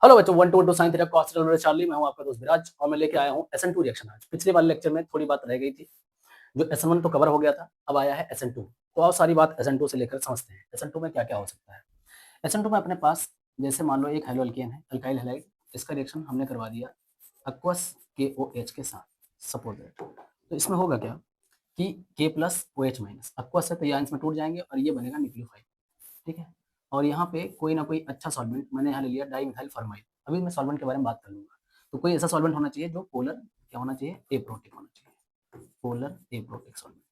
Hello बच्चों, 1 2 sine theta cos theta Charlie, मैं हूं आपका दोस्त विराज और मैं लेके आया हूं SN2 रिएक्शन। आज पिछले वाले लेक्चर में थोड़ी बात रह गई थी, जो SN1 तो कवर हो गया था, अब आया है SN2। तो और सारी बात SN2 से लेकर समझते हैं SN2 में क्या क्या हो सकता है। SN2 में अपने पास जैसे मान लो एक हेलोअल्केन है, अल्काइल हैलाइड, इसका रिएक्शन हमने करवा दिया aqueous KOH के साथ, सपोज दैट। तो इसमें होगा क्या कि K plus OH minus, aqueous है तो ये आयंस में टूट जाएंगे और ये बनेगा न्यूक्लियोफाइल, ठीक है। और यहाँ पे कोई ना कोई अच्छा सॉल्वेंट मैंने यहाँ ले लिया, डाइमिथाइल फॉर्माइल। अभी मैं सॉल्वेंट के बारे में बात कर लूंगा। तो कोई ऐसा सॉल्वेंट होना चाहिए जो पोलर क्या होना चाहिए, एप्रोटिक होना चाहिए, पोलर एप्रोटिक सॉल्वेंट,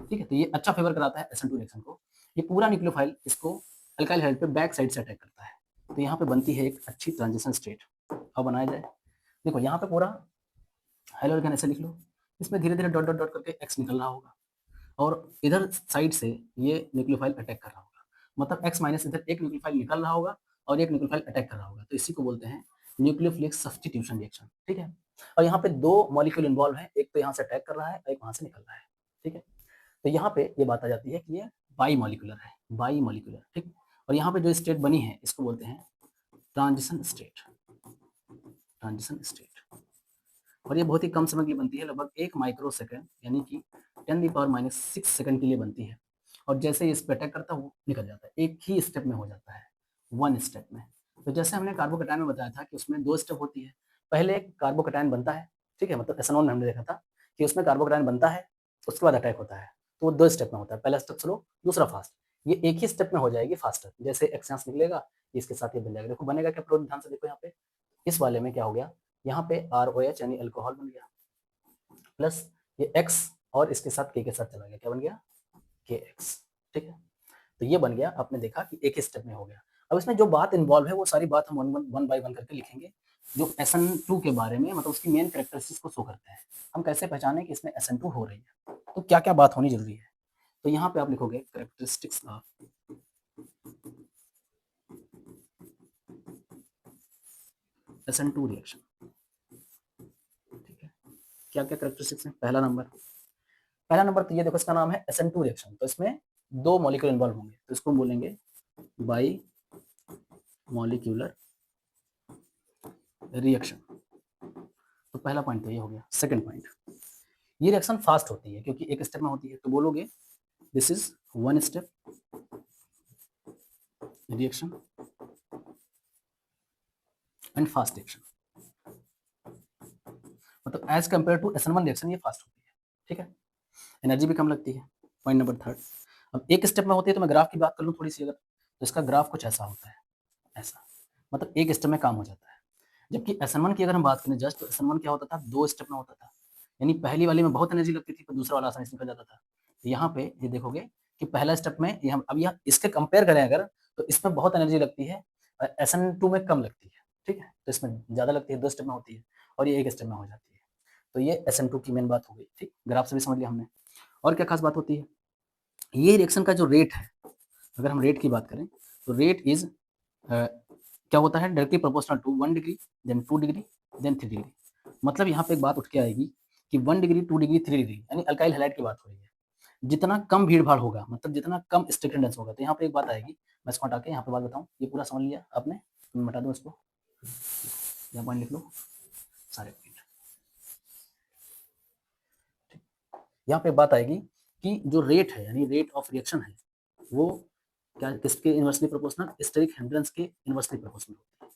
ठीक है। तो ये अच्छा फेवर कराता है SN2 रिएक्शन को। ये पूरा न्यूक्लियोफाइल इसको अल्काइल हाइड्राइड पे बैक साइड से अटैक करता है, तो यहाँ पे बनती है एक अच्छी ट्रांजिशन स्टेट। अब बनाया जाए, देखो यहाँ पे पूरा हाइड्रोजन ऐसे लिख लो, इसमें धीरे धीरे डॉट डॉट डॉट करके एक्स निकल रहा होगा और इधर साइड से ये न्यूक्लियोफाइल अटैक कर रहा होगा। मतलब एक्स माइनस इधर एक न्यूक्लियोफाइल निकल रहा होगा और एक न्यूक्लियोफाइल अटैक कर रहा होगा। तो इसी को बोलते हैं न्यूक्लियोफिलिक सब्स्टिट्यूशन रिएक्शन, ठीक है। और यहाँ पे दो मॉलिक्यूल इन्वॉल्व है, एक तो यहाँ से अटैक कर रहा है, एक वहां से निकल रहा है, ठीक है। तो यहाँ पे ये बात आ जाती है कि ये बाई मॉलिकुलर है, बाई मॉलिकुलर, ठीक। और यहाँ पे जो स्टेट बनी है इसको बोलते हैं ट्रांजिशन स्टेट, ट्रांजिशन स्टेट। और ये बहुत ही कम समय के लिए बनती है, लगभग 1 माइक्रो सेकेंड यानी कि 10⁻⁶ सेकंड के लिए बनती है। और जैसे इस पे अटैक करता है वो निकल जाता है, एक ही स्टेप में हो जाता है, वन स्टेप में। तो जैसे हमने कार्बोकैटायन में बताया था कि उसमें 2 स्टेप होती है। पहले कार्बोकैटायन बनता है, ठीक है, मतलब एथेनॉल में हमने देखा था कि उसमें कार्बोकैटायन बनता है, उसके बाद अटैक होता है। तो वो 2 स्टेप में होता है, पहला स्टेप स्लो, दूसरा फास्ट। ये एक ही स्टेप में हो जाएगी फास्टर। जैसे एक्स यहाँ से निकलेगा, इसके साथ ये बन जाएगा। देखो बनेगा क्या, प्रोडक्ट ध्यान से देखो यहाँ पे, इस वाले में क्या हो गया, यहाँ पे ROH यानी अल्कोहल बन गया, प्लस ये X और इसके साथ K के साथ चला गया, क्या बन गया, KX, ठीक है। तो ये बन गया, आपने देखा कि एक ही स्टेप में हो गया। अब इसमें जो बात इन्वॉल्व है वो सारी बात हम वन बाय वन करके लिखेंगे, जो SN2 के बारे में, मतलब उसकी मेन कैरेक्टरिस्टिक्स को शो करते हैं। हम कैसे पहचाने कि इसमें SN2 हो रही है, तो क्या क्या बात होनी जरूरी है। तो यहाँ पे आप लिखोगे कैरेक्टरिस्टिक्स ऑफ SN2 रिएक्शन, ठीक है। क्या क्या कैरेक्टरिस्टिक्स है, पहला नंबर तो ये देखो, इसका नाम है SN2 रिएक्शन। तो इसमें 2 मॉलिक्यूल इन्वॉल्व होंगे, तो इसको बोलेंगे बाई मॉलिक्यूलर रिएक्शन। तो पहला पॉइंट तो ये हो गया। सेकंड पॉइंट, ये रिएक्शन फास्ट होती है क्योंकि एक स्टेप में होती है। तो बोलोगे this is one step reaction and fast reaction, मतलब as compare to SN1 reaction ये फास्ट होती है, ठीक है। एनर्जी भी कम लगती है। पॉइंट नंबर थर्ड, अब एक स्टेप में होती है तो मैं ग्राफ की बात कर लूँ थोड़ी सी, अगर तो इसका ग्राफ कुछ ऐसा होता है, ऐसा, मतलब एक स्टेप में काम हो जाता है। जबकि SN1 की अगर हम बात करें जस्ट, तो SN1 क्या होता था, 2 स्टेप में होता था। यानी पहली वाली में बहुत एनर्जी लगती थी, पर दूसरा वाला आसानी से निकल जाता था। तो यहाँ पे ये देखोगे कि पहला स्टेप में ये हम अब यहाँ इसके कंपेयर करें अगर, तो इसमें बहुत एनर्जी लगती है और SN2 में कम लगती है, ठीक है। तो इसमें ज़्यादा लगती है, 2 स्टेप में होती है, और ये एक स्टेप में हो जाती है। तो ये SN2 की मेन बात हो गई, ठीक। ग्राफ से भी समझ लिया हमने। और क्या खास बात होती है, ये रिएक्शन का जो रेट है, अगर हम रेट की बात करें तो रेट इज क्या होता है, directly proportional to 1 degree, then 2 degree, then 3 degree. मतलब यहाँ पे एक बात उठ के आएगी कि 1 डिग्री, 2 डिग्री, 3 डिग्री, यानी अल्काइल हैलाइड की बात हो रही है। जितना कम भीड़ भाड़ होगा, मतलब जितना कम स्टिक टेंडेंस होगा, तो यहाँ पे एक बात आएगी। मैं इसको हटा के यहाँ पे बात बताऊँ, ये पूरा समझ लिया आपने, मैं हटा दूँ इसको, यहाँ पॉइंट लिख लो सारे पॉइंट। यहाँ पे बात आएगी कि जो रेट है, यानी रेट ऑफ रिएक्शन है, वो क्या किसके इनवर्सली प्रोपोर्शनल, स्टेरिक हिंड्रेंस के इनवर्सली प्रोपोर्शनल होती है।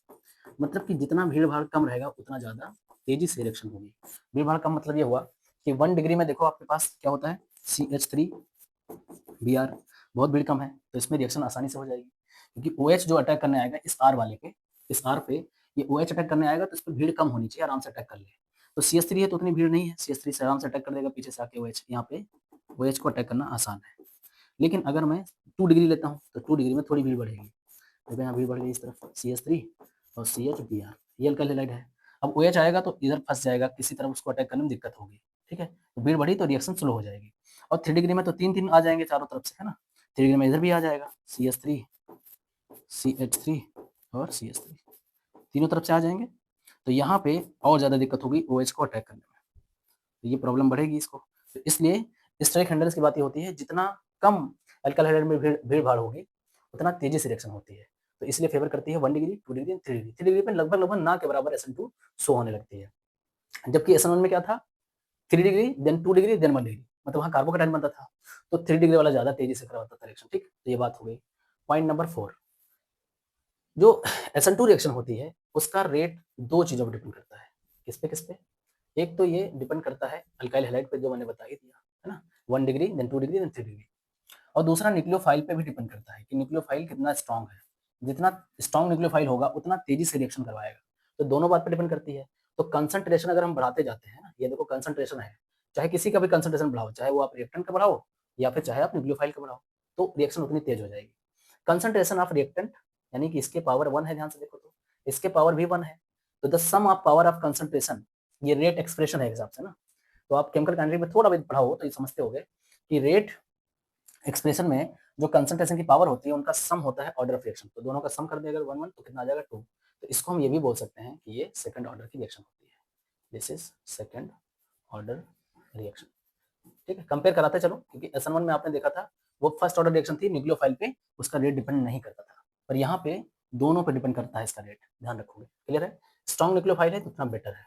मतलब कि जितना भीड़ भाड़ कम रहेगा उतना ज्यादा तेजी से रिएक्शन होगी। भीड़ भाड़ कम मतलब ये हुआ कि 1 डिग्री में देखो आपके पास क्या होता है, CH3Br, बहुत भीड़ कम है तो इसमें रिएक्शन आसानी से हो जाएगी, क्योंकि OH जो अटैक करने आएगा इस R वाले पे, इस R पे ये OH अटैक करने आएगा, तो इस पर भीड़ कम होनी चाहिए, आराम से अटैक कर ले। तो CH3 है तो उतनी भीड़ नहीं है, CH3 से आराम से अटैक कर देगा पीछे से आके OH, यहाँ पे OH को अटैक करना आसान है। लेकिन अगर मैं 2 डिग्री लेता हूँ तो 2 डिग्री में थोड़ी भीड़ बढ़ेगी। देखो यहाँ भीड़ बढ़ गई इस तरफ, CH3 और CH Br, ये अल्काइल हैलाइड है। अब OH आएगा तो इधर फंस जाएगा, किसी तरफ उसको अटैक करने में दिक्कत होगी, ठीक है। तो भीड़ बढ़ी तो रिएक्शन स्लो हो जाएगी। और 3 डिग्री में तो 3 आ जाएंगे चारों तरफ से, है ना। 3 डिग्री में इधर भी आ जाएगा, CH3, CH3 और CH3, तीनों तरफ से आ जाएंगे। तो यहाँ पे और ज़्यादा दिक्कत होगी OH को अटैक करने में, तो ये प्रॉब्लम बढ़ेगी इसको। तो इसलिए स्टेरिक हिंड्रेंस की बात ये होती है, जितना कम अल्काइल हैलाइड में भीड़ भाड़ होगी उतना तेजी से रिएक्शन होती है। तो इसलिए फेवर करती है 1 डिग्री, 2 डिग्री, 3 डिग्री। 3 डिग्री पे लगभग लगभग ना के बराबर SN2 शो होने लगती है। जबकि SN1 में क्या था, 3 degree, then 2 degree, then 1 degree, मतलब वहाँ कार्बोकेटाइन बनता था, तो 3 डिग्री वाला ज़्यादा तेज़ी से करवाता था रिएक्शन, ठीक? तो ये बात हो गई। पॉइंट नंबर 4, जो SN2 रिएक्शन होती है, उसका रेट 2 चीज़ों पे डिपेंड करता है। किस पे, किस पे? एक तो ये डिपेंड करता है अल्काइल हैलाइड पे, जो मैंने बता ही दिया, है ना? 1 degree, then 2 degree, then 3 degree. और दूसरा न्यूक्लियोफाइल पे भी डिपेंड करता है कि न्यूक्लियोफाइल कितना स्ट्रॉन्ग है। जितना स्ट्रॉन्ग न्यूक्लियोफाइल होगा, उतना तेज़ी से रिएक्शन करवाएगा। तो दोनों बात पे डिपेंड करती है। तो कंसंट्रेशन अगर हम बढ़ाते जाते हैं ना, ये देखो कंसंट्रेशन है, चाहे किसी का भी कंसंट्रेशन बढ़ाओ, चाहे वो आप रिएक्टेंट का बढ़ाओ या फिर चाहे आप न्यूक्लियोफाइल का बढ़ाओ, तो रिएक्शन उतनी तेज़ हो जाएगी। कंसंट्रेशन ऑफ रिएक्टेंट यानी कि इसके पावर 1 है, ध्यान से देखो तो, इसके पावर भी 1 है। तो the sum of power of concentration, ये रेट एक्सप्रेशन है एक हिसाब से ना। तो आप केमिकल काइनेटिक्स में थोड़ा भी पढ़ा हो तो ये समझते होगे कि रेट एक्सप्रेशन में जो कंसंट्रेशन की पावर होती है, उनका सम होता है ऑर्डर ऑफ रिएक्शन। तो दोनों का सम कर दें अगर 1 1 तो कितना आ जाएगा 2। तो इसको हम ये भी बोल सकते हैं कि ये सेकंड ऑर्डर की रिएक्शन होती है। This is second order reaction. ठीक है, कंपेयर कराते चलो, क्योंकि SN1 में आपने देखा था वो फर्स्ट ऑर्डर रिएक्शन थी, न्यूक्लियोफाइल पे उसका रेट डिपेंड नहीं करता था, पर यहाँ पे दोनों पे डिपेंड करता है इसका रेट, ध्यान रखोगे। क्लियर है? स्ट्रॉन्ग न्यूक्लियोफाइल है तो उतना बेटर है,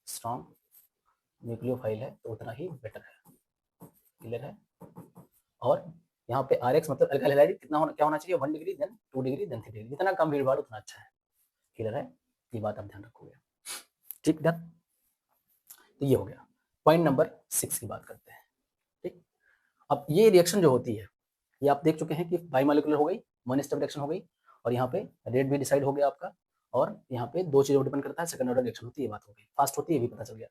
स्ट्रॉन्ग न्यूक्लियोफाइल है तो उतना ही बेटर है। क्लियर है? और यहाँ पे Rx मतलब अल्काइल हैलाइड कितना होना, क्या होना चाहिए, 1 degree, then 2 degree, then 3 degree. जितना कम भीड़ भाड़ उतना अच्छा है। क्लियर है? ये बात आप ध्यान रखोगे। ठीक, डन। तो ये हो गया। पॉइंट नंबर 6 की बात करते हैं। ठीक, अब ये रिएक्शन जो होती है, ये आप देख चुके हैं कि बाइमॉलिक्यूलर हो गई, वन स्टेप रिएक्शन हो गई, और यहाँ पे रेट भी डिसाइड हो गया आपका, और यहाँ पे दो चीजों पर डिपेंड करता है, सेकंड ऑर्डर रिएक्शन होती है, ये बात हो गई। फास्ट होती है, ये भी पता चल गया।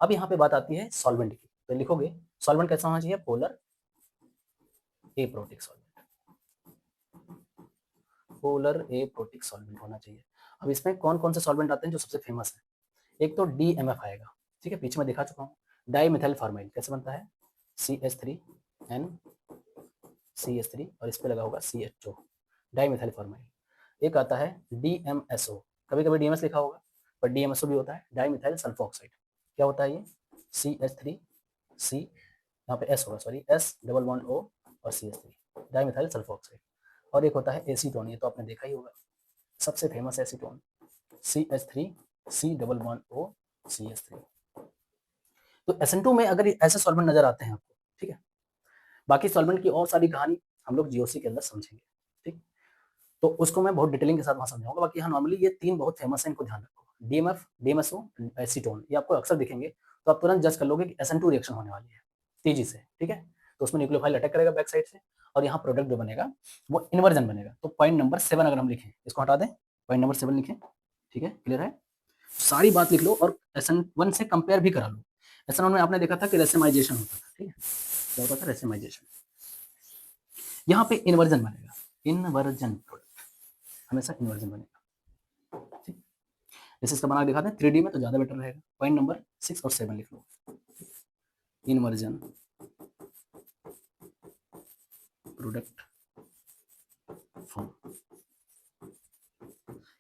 अब यहाँ पे बात आती है सॉल्वेंट की, तो लिखोगे सॉल्वेंट कैसा होना चाहिए, polar aprotic solvent, polar aprotic solvent होना चाहिए। अब इसमें कौन कौन से सॉल्वेंट आते हैं जो सबसे फेमस है? एक तो DMF आएगा, ठीक है, पीछे मैं दिखा चुका हूँ। डाई मिथाइल फॉर्माइल कैसे बनता है, CH3NCH3 और इस पे लगा होगा CHO, डाई मिथाइल फॉर्माइल। एक आता है DMSO, कभी कभी DMS लिखा होगा पर DMSO भी होता है, डाई मिथाइल सल्फोक्साइड। क्या होता है ये, CH3C, यहाँ पे S होगा, sorry, S double bond O और CH3, डाई मिथाइल सल्फोक्साइड। और एक होता है एसीटोन, ये तो आपने देखा ही होगा, सबसे famous acetone, CH3C double bond O CH3। तो SN2 में अगर ऐसे सॉल्वेंट नजर आते हैं आपको, ठीक है, बाकी सॉल्वेंट की और सारी कहानी हम लोग GOC के अंदर समझेंगे, ठीक, तो उसको मैं बहुत डिटेलिंग के साथ वहां समझाऊंगा। बाकी यहाँ नॉर्मली ये तीन बहुत फेमस है, इनको ध्यान रखो, DMF, DMSO, एसीटोन, ये आपको अक्सर दिखेंगे, तो आप तुरंत जज कर लोगे कि SN2 रिएक्शन होने वाली है तेजी से, ठीक है। तो उसमें न्यूक्लियोफाइल अटैक करेगा बैक साइड से, और यहाँ प्रोडक्ट जो बनेगा वो इन्वर्जन बनेगा। तो पॉइंट नंबर 7 अगर हम लिखें, इसको हटा दें, पॉइंट नंबर 7 लिखें, ठीक है, क्लियर है? सारी बात लिख लो और SN1 से कंपेयर भी करा लो। SN1 में आपने देखा था कि रेसिमाइजेशन होता था, ठीक है, क्या होता था, रेसिमाइजेशन। यहाँ पे इन्वर्जन बनेगा, इन्वर्जन प्रोडक्ट हमेशा इन्वर्जन बनेगा, ठीक। जैसे इसका बना दिखाते हैं 3D में तो ज्यादा बेटर रहेगा। पॉइंट नंबर 6 और 7 लिख लो, इन्वर्जन प्रोडक्ट फॉर्म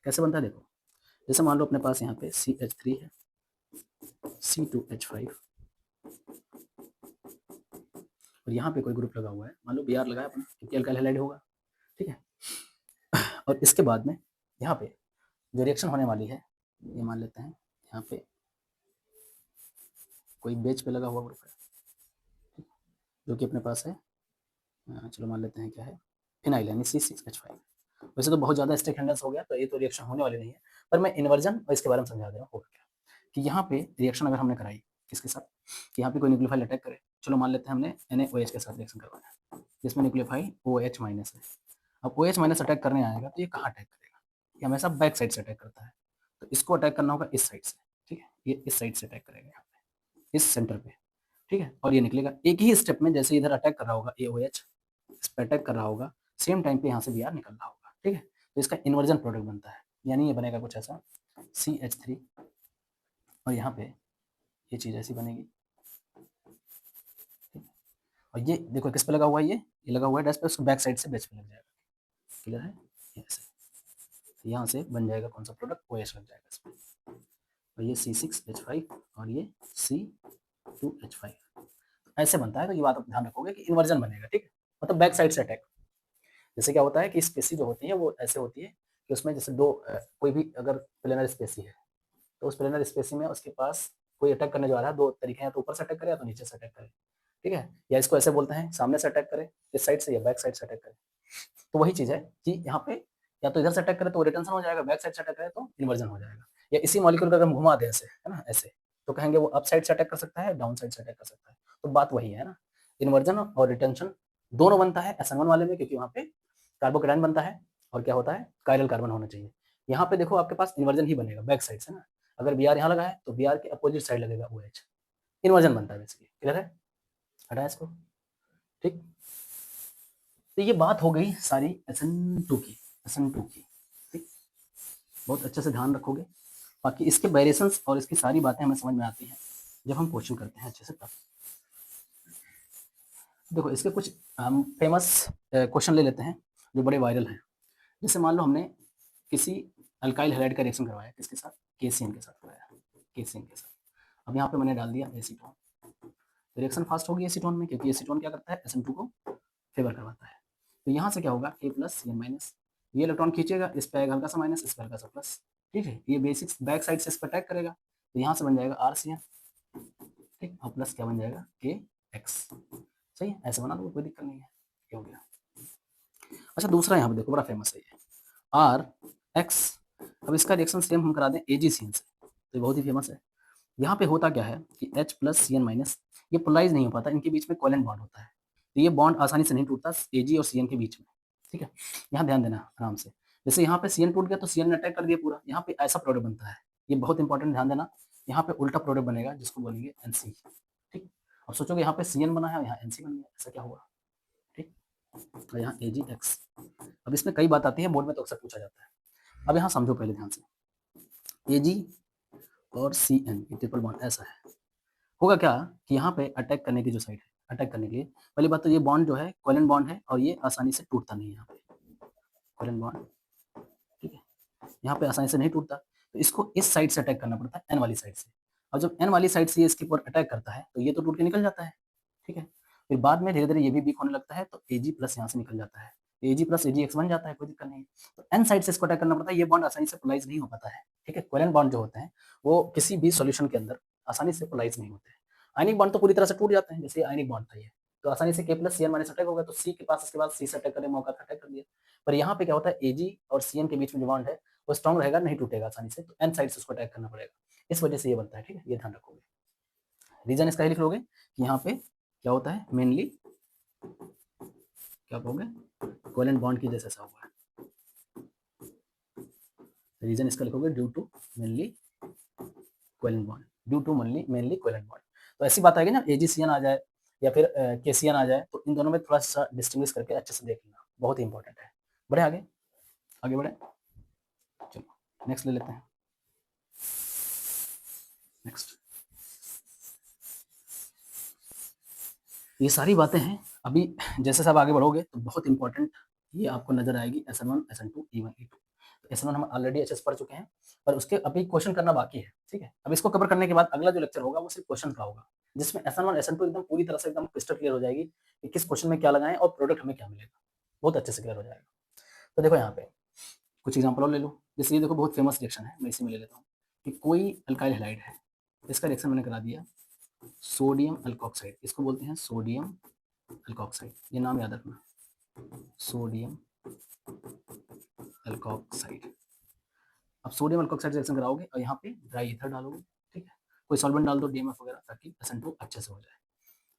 कैसे बनता है देखो। जैसे मान लो अपने पास यहाँ पे CH3 है, C2H5 और यहाँ पे कोई ग्रुप लगा हुआ है, मान लो Br लगा है अपना, क्योंकि अल्काइल हैलाइड होगा, ठीक है। और इसके बाद में यहाँ पे जो रिएक्शन होने वाली है, ये मान लेते हैं यहाँ पे कोई बेच पे लगा हुआ ग्रुप है, जो कि अपने पास है, चलो मान लेते हैं क्या है, फिनाइल यानी C6H5। वैसे तो बहुत ज़्यादा स्टेक हैंडल्स हो गया, तो ये तो रिएक्शन होने वाली नहीं है, पर मैं इन्वर्जन और इसके बारे में समझा दे रहा हूँ। होगा क्या कि यहाँ पे रिएक्शन अगर हमने कराई किसके साथ, कि यहाँ पे कोई न्यूक्लियोफाइल अटैक करे, चलो मान लेते हैं हमने NaOH के साथ रिएक्शन करवाया, जिसमें न्यूक्लियोफाइल OH माइनस है। अब OH माइनस अटैक करने आएगा तो ये कहाँ अटैक करेगा, ये हमेशा बैक साइड से अटैक करता है, तो इसको अटैक करना होगा इस साइड से, ठीक है, ये इस साइड से अटैक करेगा यहाँ पे, इस सेंटर पे, ठीक है, और ये निकलेगा एक ही स्टेप में, जैसे इधर अटैक कर रहा होगा AOH, इस पर अटैक कर रहा होगा, सेम टाइम पे यहाँ से Br निकल रहा होगा, ठीक है। तो इसका इन्वर्जन प्रोडक्ट बनता है, यानी ये बनेगा कुछ ऐसा, CH3 और यहाँ पे ये चीज़ ऐसी बनेगी, और ये देखो किस पे लगा हुआ है, ये लगा हुआ है डैश पे, उसको बैक साइड से बेच पे लग जाएगा। क्लियर है? ऐसे तो यहाँ से बन जाएगा कौन सा प्रोडक्ट, OH लग जाएगा इसमें, और ये C6H5 और ये C2H5 ऐसे बनता है। तो ये बात आप ध्यान रखोगे कि इन्वर्जन बनेगा, ठीक है, मतलब बैक साइड से अटैक। जैसे क्या होता है कि स्पेसी जो होती है वो ऐसे होती है कि उसमें जैसे दो कोई भी अगर प्लेनर स्पेसी है तो उस प्लेनर स्पेसी में उसके पास कोई अटैक करने जो आ रहा है, दो तरीके हैं, तो ऊपर से अटैक करे या तो नीचे से अटैक करे, ठीक है, या इसको ऐसे बोलते हैं सामने से अटैक करे, इस साइड से या बैक साइड से अटैक करे। तो वही चीज़ है कि यहाँ पे या तो इधर से अटैक करे तो रिटेंशन हो जाएगा, बैक साइड से अटैक करे तो इन्वर्जन हो जाएगा, या इसी मॉलिक्यूल को अगर हम घुमा दें ऐसे, है ना, ऐसे, तो कहेंगे वो अप साइड से अटैक कर सकता है, डाउन साइड से अटैक कर सकता है। तो बात वही है ना, इन्वर्जन और रिटेंशन दोनों बनता है SN1 वाले में, क्योंकि वहाँ पे कार्बोकेटायन बनता है और क्या होता है, कायरल कार्बन होना चाहिए। यहाँ पे देखो आपके पास इन्वर्जन ही बनेगा बैक साइड से ना, अगर Br यहाँ लगा है तो Br के अपोजिट साइड लगेगा OH, इन्वर्जन बनता है बेसिकली। क्लियर है, हटाया इसको, ठीक। तो ये बात हो गई सारी SN2 की, SN2 की, ठीक। बहुत अच्छे से ध्यान रखोगे, बाकी इसके वेरिएशंस और इसकी सारी बातें हमें समझ में आती हैं जब हम क्वेश्चन करते हैं अच्छे से तब। देखो इसके कुछ हम फेमस क्वेश्चन ले लेते हैं जो बड़े वायरल हैं। जैसे मान लो हमने किसी अल्काइल हैलाइड का रिएक्शन करवाया, किसके साथ, KCN के साथ करवाया, KCN के साथ। अब यहाँ पे मैंने डाल दिया एसीटोन, रिएक्शन फास्ट होगी एसीटोन में, क्योंकि एसीटोन क्या करता है, SN2 को फेवर करवाता है। तो यहाँ से क्या होगा, K प्लस CN माइनस, ये इलेक्ट्रॉन खींचेगा, इस पर आएगा हल्का सा माइनस, इस पर हल्का सा प्लस, ठीक है, ये बेसिक बैक साइड से इस पर अटैक करेगा, तो यहाँ से बन जाएगा RCN, ठीक, और प्लस क्या बन जाएगा KX, सही है, ऐसे बना दो, कोई दिक्कत नहीं है, ये हो गया। अच्छा दूसरा यहाँ पे देखो बड़ा फेमस है ये RX, अब इसका रिएक्शन सेम हम करा दें AgCN से, तो बहुत ही फेमस है। यहाँ पे होता क्या है कि H प्लस CN माइनस, ये पोलराइज नहीं हो पाता, इनके बीच में कोवेलेंट बॉन्ड होता है, तो ये बॉन्ड आसानी से नहीं टूटता Ag और CN के बीच में, ठीक है। यहाँ ध्यान देना आराम से, जैसे यहाँ पे CN टूट गया तो CN ने अटैक कर दिया पूरा, यहाँ पे ऐसा प्रोडक्ट बनता है, ये बहुत इंपॉर्टेंट, ध्यान देना, यहाँ पे उल्टा प्रोडक्ट बनेगा जिसको बोलेंगे NC, ठीक। अब सोचोगे यहाँ पे CN बना है, यहाँ NC बन गया, ऐसा क्या हुआ, ठीक, और यहाँ AgX। अब इसमें कई बात आती है, बोर्ड में तो अक्सर पूछा जाता है। अब यहाँ समझो पहले ध्यान से, Ag और CN ये ट्रिपल बॉन्ड ऐसा है, होगा क्या कि यहाँ पे अटैक करने की जो साइड है, अटैक करने के लिए पहली बात तो ये बॉन्ड जो है कोवेलेंट बॉन्ड है और ये आसानी से टूटता नहीं है, यहाँ पे कोवेलेंट बॉन्ड, ठीक है, यहाँ पे आसानी से नहीं टूटता, तो इसको इस साइड से अटैक करना पड़ता है N वाली साइड से, और जब N वाली साइड से ये इसके ऊपर अटैक करता है तो ये तो टूट के निकल जाता है, ठीक है, फिर बाद में धीरे धीरे ये भी वीक होने लगता है तो Ag प्लस यहाँ से निकल जाता है, Ag प्लस AgX बन जाता है, कोई दिक्कत नहीं है। तो N साइड से इसको अटैक करना पड़ता है, ये बॉन्ड आसानी से पोलराइज नहीं हो पाता है, ठीक है, कोवेलेंट बॉन्ड जो होते हैं वो किसी भी सॉल्यूशन के अंदर आसानी से पोलराइज नहीं होते हैं। आयनिक बॉन्ड तो पूरी तरह से टूट जाते हैं, जैसे आयनिक बॉन्ड था ये, तो आसानी से K plus CN minus attack होगा तो C के पास इसके बाद C से अटैक करने मौका था, अटैक कर दिया। पर यहाँ पे क्या होता है, Ag और CN के बीच में जो बॉन्ड है वो स्ट्रॉन्ग रहेगा, नहीं टूटेगा आसानी से, तो N साइड से उसको अटैक करना पड़ेगा, इस वजह से ये बनता है, ठीक है, ये ध्यान रखोगे। रीजन इसका ही लिख लोगे कि यहाँ पे क्या होता है, मेनली क्या कहोगे, कोवेलेंट बॉन्ड की जैसा हुआ है, रीजन इसका लिखोगे due to mainly covalent bond, due to mainly covalent bond. तो ऐसी बात आएगी ना, AgCN आ जाए या फिर KCN आ जाए, तो इन दोनों में थोड़ा सा डिस्टिंग्विश करके अच्छे से देख लेना, बहुत ही इंपॉर्टेंट है। बढ़े आगे, आगे बढ़े, चलो नेक्स्ट ले लेते हैं, नेक्स्ट। ये सारी बातें हैं, अभी जैसे सब आगे बढ़ोगे तो बहुत इंपॉर्टेंट ये आपको नजर आएगी, SN1 SN2 E1 E2। तो SN1 हम ऑलरेडी अच्छे से पढ़ चुके हैं, पर उसके अभी क्वेश्चन करना बाकी है, ठीक है। अब इसको कवर करने के बाद अगला जो लेक्चर होगा वो सिर्फ क्वेश्चन का होगा, जिसमें SN1 SN2 एकदम पूरी तरह से एकदम क्रिस्टल क्लियर हो जाएगी कि किस क्वेश्चन में क्या लगाएं और प्रोडक्ट हमें क्या मिलेगा, बहुत अच्छे से क्लियर हो जाएगा। तो देखो यहाँ पे कुछ एग्जाम्पल और ले लो, जैसे ये देखो बहुत फेमस रिएक्शन है, मैं इसी में ले लेता हूँ कि कोई अल्काइल हैलाइड है, इसका रिएक्शन मैंने करा दिया सोडियम अल्कोक्साइड, इसको बोलते हैं सोडियम अल्कोक्साइड, ये नाम याद रखना, सोडियम अल्कोक्साइड। अब सोडियम अल्कोक्साइड रिएक्शन कराओगे और यहाँ पे ड्राई ईथर डालोगे, ठीक है, कोई सॉल्वेंट डाल दो DMF वगैरह ताकि SN2 अच्छे से हो जाए।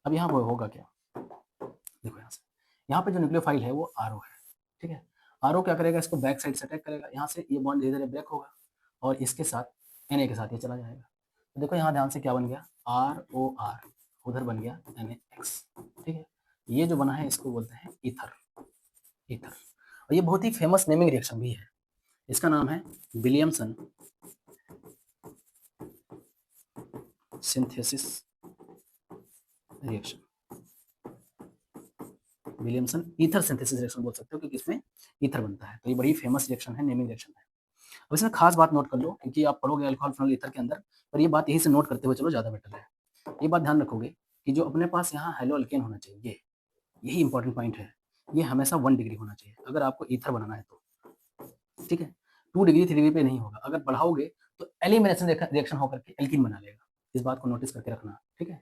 अब यहाँ वो होगा क्या, देखो यहाँ से, यहाँ पे जो न्यूक्लियोफाइल है वो RO है, ठीक है, RO क्या करेगा, इसको बैक साइड से अटैक करेगा, यहाँ से ये बॉन्ड धीरे धीरे ब्रेक होगा और इसके साथ Na के साथ ये चला जाएगा। तो देखो यहाँ ध्यान से क्या बन गया, ROR, उधर बन गया NaX, ठीक है, ये जो बना है इसको बोलते हैं ईथर, ईथर। और ये बहुत ही फेमस नेमिंग रिएक्शन भी है, इसका नाम है Williamson synthesis reaction, Williamson ether synthesis reaction बोल सकते हो क्योंकि इसमें ईथर बनता है, तो ये बड़ी फेमस रिएक्शन है, नेमिंग रिएक्शन है। अब इसमें खास बात नोट कर लो, क्योंकि आप पढ़ोगे अल्कोहल फिनोल ईथर के अंदर, पर ये बात यही से नोट करते हुए चलो ज़्यादा बेटर है। ये बात ध्यान रखोगे कि जो अपने पास यहाँ हेलो अल्केन होना चाहिए, यही इंपॉर्टेंट पॉइंट है ये हमेशा 1 डिग्री होना चाहिए अगर आपको ईथर बनाना है तो, ठीक है? 2 डिग्री 3 डिग्री पे नहीं होगा, अगर बढ़ाओगे तो एलिमिनेशन रिएक्शन होकर के एल्कीन बना लेगा, इस बात को नोटिस करके रखना, ठीक है?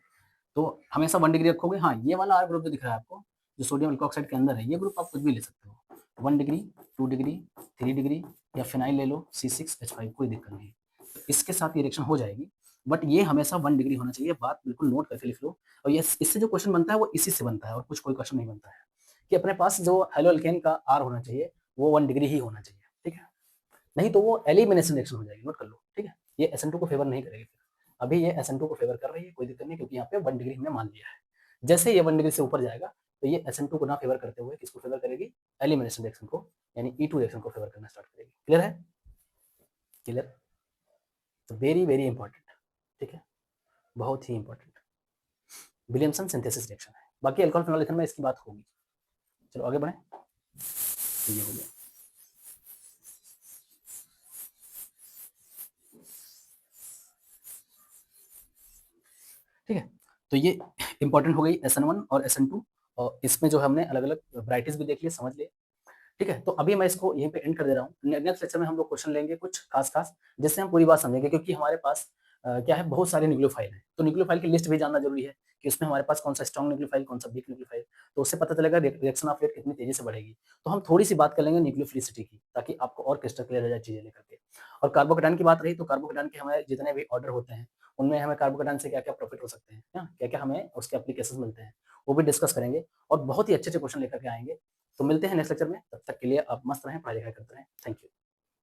तो हमेशा 1 डिग्री रखोगे। हाँ, ये वाला R ग्रुप जो दिख रहा है आपको, जो सोडियम अल्कोक्साइड के अंदर है, ये ग्रुप आप कुछ भी ले सकते हो। 1 डिग्री, 2 डिग्री, 3 डिग्री या फिनाइल ले लो C6H5, कोई दिक्कत नहीं है। तो इसके साथ ये रिएक्शन हो जाएगी, बट ये हमेशा 1 डिग्री होना चाहिए, बात बिल्कुल नोट करके लिख लो। और ये इससे जो क्वेश्चन बनता है वो इसी से बनता है और कुछ कोई क्वेश्चन नहीं बनता है, कि अपने पास जो हेलो एल्केन का R होना चाहिए, वो 1 डिग्री ही होना चाहिए, ठीक है? नहीं तो वो एलिमिनेशन रिएक्शन हो जाएगी, नोट कर लो, ठीक है? ये SN2 को फेवर नहीं करेगी फिर। अभी ये SN2 को फेवर कर रही है, कोई दिक्कत नहीं, क्योंकि यहाँ पे 1 डिग्री हमने मान लिया है। जैसे ये 1 डिग्री से ऊपर जाएगा, तो ये SN2 को ना फेवर करते हुए किसको फेवर करेगी? एलिमिनेशन रिएक्शन को, यानी E2 रिएक्शन को फेवर करना स्टार्ट करेगी। क्लियर है? क्लियर? तो वेरी वेरी इंपॉर्टेंट, ठीक है? बहुत ही इंपॉर्टेंट विलियमसन सिंथेसिस रिएक्शन है। बाकी अल्कोहल फिनोल ईथर में इसकी बात होगी। चलो आगे बढ़ें। तो ये हो गया। ठीक है? तो ये इंपॉर्टेंट हो गई SN1 और SN2, और इसमें जो हमने अलग-अलग वैराइटीज़ भी देख ली, समझ लिए। ठीक है? तो अभी मैं इसको यहीं पे एंड कर दे रहा हूँ। नेक्स्ट लेक्चर में हम लोग क्वेश्चन लेंगे कुछ खास-खास, जिससे हम पूरी बात समझेंगे, क्योंकि हमारे पास क्या है, बहुत सारे न्यूक्लियोफाइल हैं। तो न्यूक्लियोफाइल की लिस्ट भी जानना ज़रूरी है, कि उसमें हमारे पास कौन-सा स्ट्रॉन्ग न्यूक्लियोफाइल, कौन-सा वीक न्यूक्लियोफाइल, तो उससे पता चलेगा रिएक्शन ऑफ रेट कितनी तेज़ी से बढ़ेगी। तो हम थोड़ी-सी बात कर लेंगे न्यूक्लियोफिलिसिटी की, ताकि आपको और क्रिस्टल क्लियर हो जाए चीज़ें लेकर के। और कार्बोकेटायन की बात रही, तो कार्बोकेटायन के हमारे जितने भी ऑर्डर होते हैं, उनमें हमें कार्बोकेटायन से क्या-क्या प्रॉफिट हो सकते हैं, है ना? क्या-क्या हमें उसके एप्लीकेशंस मिलते हैं, वो भी डिस्कस करेंगे, और बहुत ही अच्छे-अच्छे क्वेश्चन लेकर के आएँगे। तो मिलते हैं नेक्स्ट लेक्चर में, तब तक के लिए आप मस्त रहें, पढ़ाई-लिखाई करते रहें। Thank you.